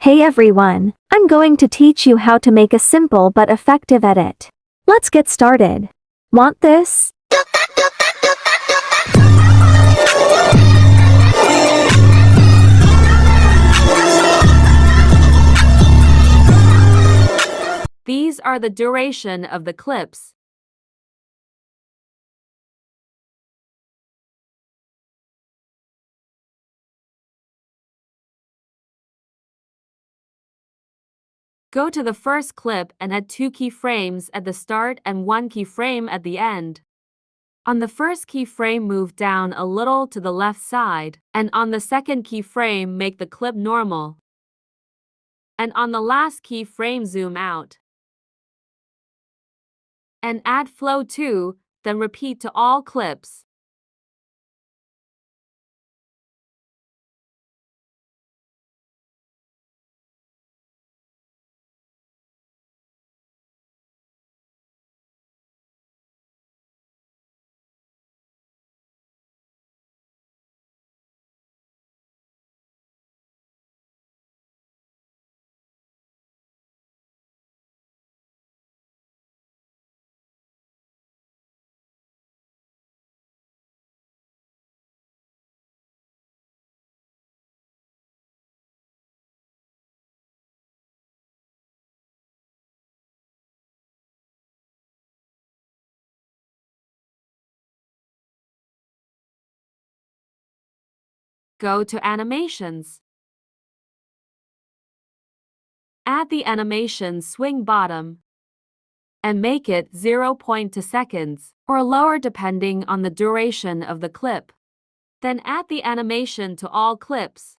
Hey everyone, I'm going to teach you how to make a simple but effective edit. Let's get started. Want this? These are the duration of the clips. Go to the first clip and add 2 keyframes at the start and 1 keyframe at the end. On the first keyframe, move down a little to the left side, and on the second keyframe, make the clip normal. And on the last keyframe, zoom out. And add flow too, then repeat to all clips. Go to Animations. Add the animation swing bottom and make it 0.2 seconds or lower depending on the duration of the clip. Then add the animation to all clips.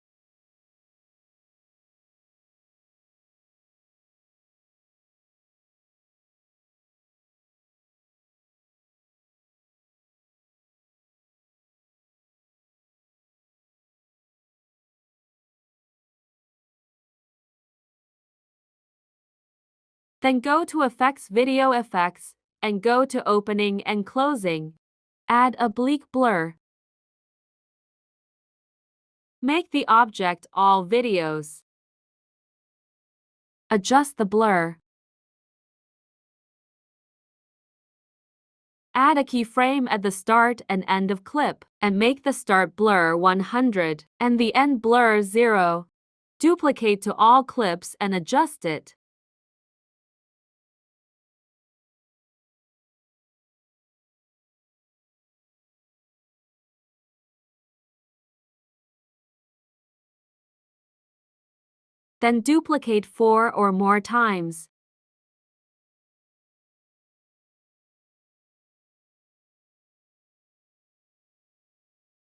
Then go to Effects, Video Effects, and go to Opening and Closing. Add oblique blur. Make the object all videos. Adjust the blur. Add a keyframe at the start and end of clip, and make the start blur 100 and the end blur 0. Duplicate to all clips and adjust it. Then duplicate 4 or more times.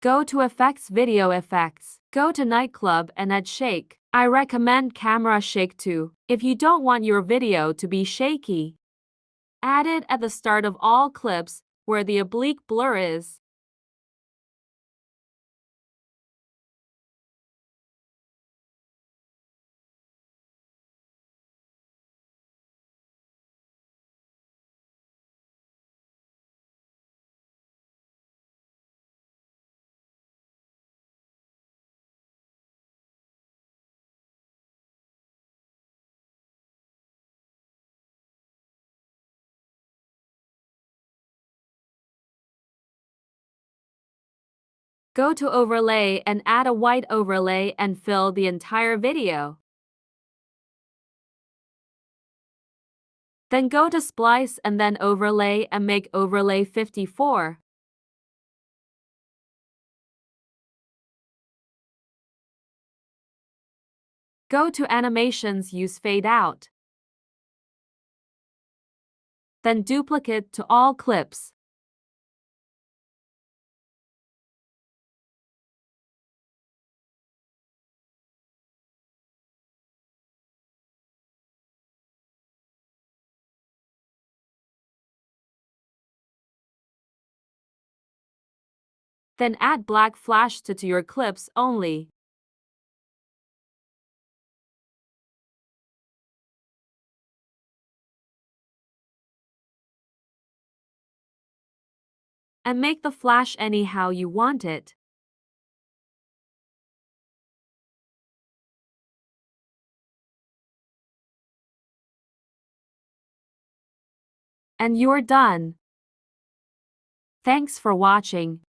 Go to Effects, Video Effects. Go to Nightclub and add Shake. I recommend Camera Shake too, if you don't want your video to be shaky. Add it at the start of all clips, where the oblique blur is. Go to Overlay and add a white overlay and fill the entire video. Then go to Splice and then Overlay and make Overlay 54. Go to Animations, use Fade Out. Then duplicate to all clips. Then add black flash to your clips only. And make the flash anyhow you want it. And you're done. Thanks for watching.